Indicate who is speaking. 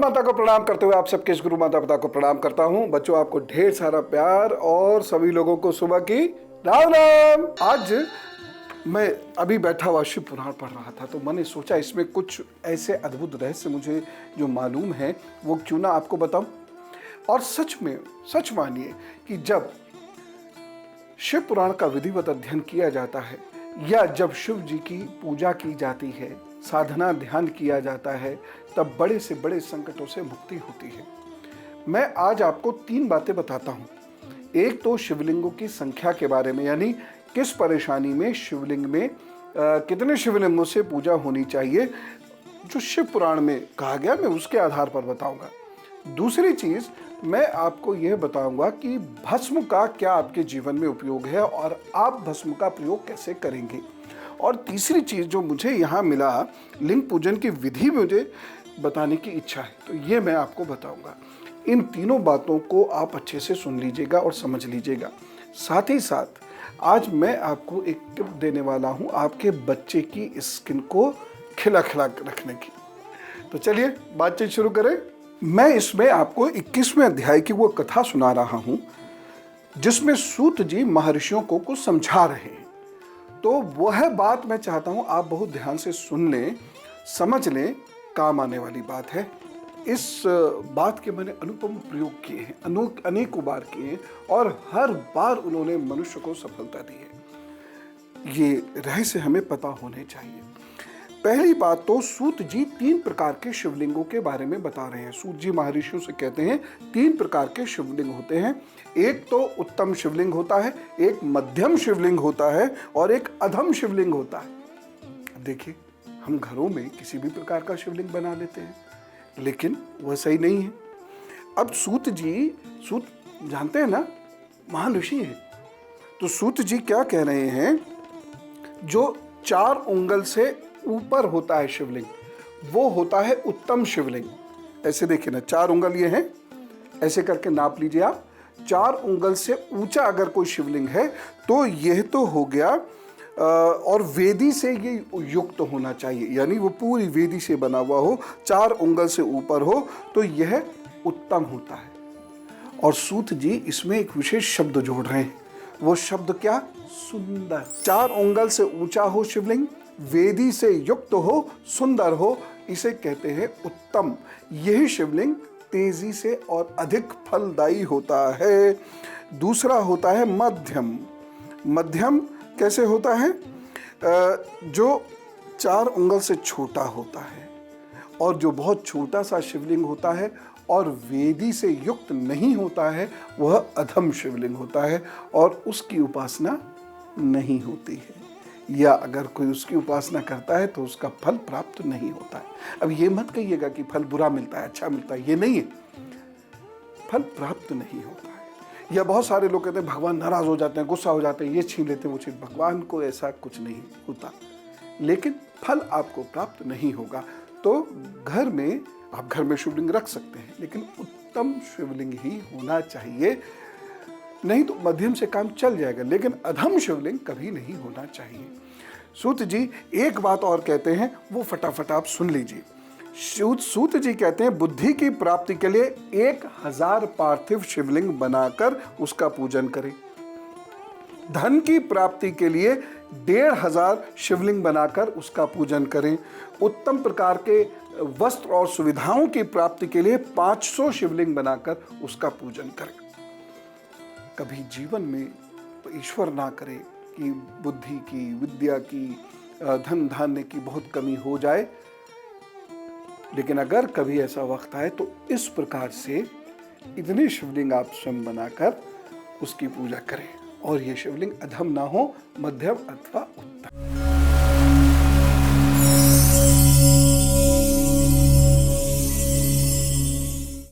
Speaker 1: माता को प्रणाम करते हुए आप सबके इस गुरु माता पिता को प्रणाम करता हूं। बच्चों, आपको ढेर सारा प्यार और सभी लोगों को सुबह की राम राम। आज मैं अभी बैठा हुआ शिव पुराण पढ़ रहा था तो मैंने सोचा इसमें कुछ ऐसे अद्भुत रहस्य मुझे जो मालूम है वो क्यों ना आपको बताऊं। और सच मानिए कि जब शिव पुराण का विधिवत अध्ययन किया जाता है या जब शिव जी की पूजा की जाती है, साधना ध्यान किया जाता है, तब बड़े से बड़े संकटों से मुक्ति होती है। मैं आज आपको 3 बातें बताता हूं। एक तो शिवलिंगों की संख्या के बारे में, यानी किस परेशानी में शिवलिंग में कितने शिवलिंगों से पूजा होनी चाहिए, जो शिव पुराण में कहा गया, मैं उसके आधार पर बताऊंगा। दूसरी चीज मैं आपको यह बताऊंगा कि भस्म का क्या आपके जीवन में उपयोग है और आप भस्म का प्रयोग कैसे करेंगे। और तीसरी चीज जो मुझे यहाँ मिला, लिंग पूजन की विधि मुझे बताने की इच्छा है, तो ये मैं आपको बताऊंगा। इन तीनों बातों को आप अच्छे से सुन लीजिएगा और समझ लीजिएगा। साथ ही साथ आज मैं आपको एक टिप देने वाला हूँ आपके बच्चे की स्किन को खिला खिला रखने की। तो चलिए बातचीत शुरू करें। मैं इसमें आपको 21वें अध्याय की वो कथा सुना रहा हूँ जिसमें सूत जी महर्षियों को कुछ समझा रहे हैं। तो वह बात मैं चाहता हूँ आप बहुत ध्यान से सुन लें, समझ लें, काम आने वाली बात है। इस बात के मैंने अनुपम प्रयोग किए हैं, अनेकों बार किए हैं और हर बार उन्होंने मनुष्य को सफलता दी है। ये रहस्य हमें पता होने चाहिए। पहली बात तो सूत जी 3 प्रकार के शिवलिंगों के बारे में बता रहे हैं। सूत जी महर्षियों से कहते हैं 3 प्रकार के शिवलिंग होते हैं। एक तो उत्तम शिवलिंग होता है, एक मध्यम शिवलिंग होता है और एक अधम शिवलिंग होता है। देखिए, हम घरों में किसी भी प्रकार का शिवलिंग बना लेते हैं, लेकिन वह सही नहीं है। अब सूत जानते हैं ना, महान ऋषि है। तो सूत जी क्या कह रहे हैं, जो 4 उंगल से ऊपर होता है शिवलिंग, वो होता है उत्तम शिवलिंग। ऐसे देखिए ना, 4 उंगल ये हैं, ऐसे करके नाप लीजिए आप। 4 उंगल से ऊंचा अगर कोई शिवलिंग है तो यह तो हो गया, और वेदी से ये युक्त होना चाहिए, यानी वो पूरी वेदी से बना हुआ हो, 4 उंगल से ऊपर हो, तो यह उत्तम होता है। और सूत जी इसमें एक विशेष शब्द जोड़ रहे हैं। वो शब्द क्या? सुंदर। 4 उंगल से ऊंचा हो शिवलिंग, वेदी से युक्त हो, सुंदर हो, इसे कहते हैं उत्तम। यही शिवलिंग तेजी से और अधिक फलदायी होता है। दूसरा होता है मध्यम। मध्यम कैसे होता है? जो 4 उंगल से छोटा होता है और जो बहुत छोटा सा शिवलिंग होता है और वेदी से युक्त नहीं होता है, वह अधम शिवलिंग होता है और उसकी उपासना नहीं होती है, या अगर कोई उसकी उपासना करता है तो उसका फल प्राप्त नहीं होता है। अब ये मत कहिएगा कि फल बुरा मिलता है, अच्छा मिलता है, ये नहीं है। फल प्राप्त नहीं होता है। या बहुत सारे लोग कहते हैं भगवान नाराज हो जाते हैं, गुस्सा हो जाते हैं, ये छीन लेते हैं, वो छीन। भगवान को ऐसा कुछ नहीं होता, लेकिन फल आपको प्राप्त नहीं होगा। तो घर में आप घर में शिवलिंग रख सकते हैं, लेकिन उत्तम शिवलिंग ही होना चाहिए, नहीं तो मध्यम से काम चल जाएगा, लेकिन अधम शिवलिंग कभी नहीं होना चाहिए। सूत जी एक बात और कहते हैं, वो फटाफट आप सुन लीजिए। सूत जी कहते हैं बुद्धि की प्राप्ति के लिए 1000 पार्थिव शिवलिंग बनाकर उसका पूजन करें। धन की प्राप्ति के लिए 1500 शिवलिंग बनाकर उसका पूजन करें। उत्तम प्रकार के वस्त्र और सुविधाओं की प्राप्ति के लिए 500 शिवलिंग बनाकर उसका पूजन करें। कभी जीवन में तो ईश्वर ना करे कि बुद्धि की, विद्या की, धन धान्य की बहुत कमी हो जाए, लेकिन अगर कभी ऐसा वक्त आए तो इस प्रकार से इतने शिवलिंग आप स्वयं बनाकर उसकी पूजा करें, और ये शिवलिंग अधम ना हो, मध्यम अथवा उत्तम।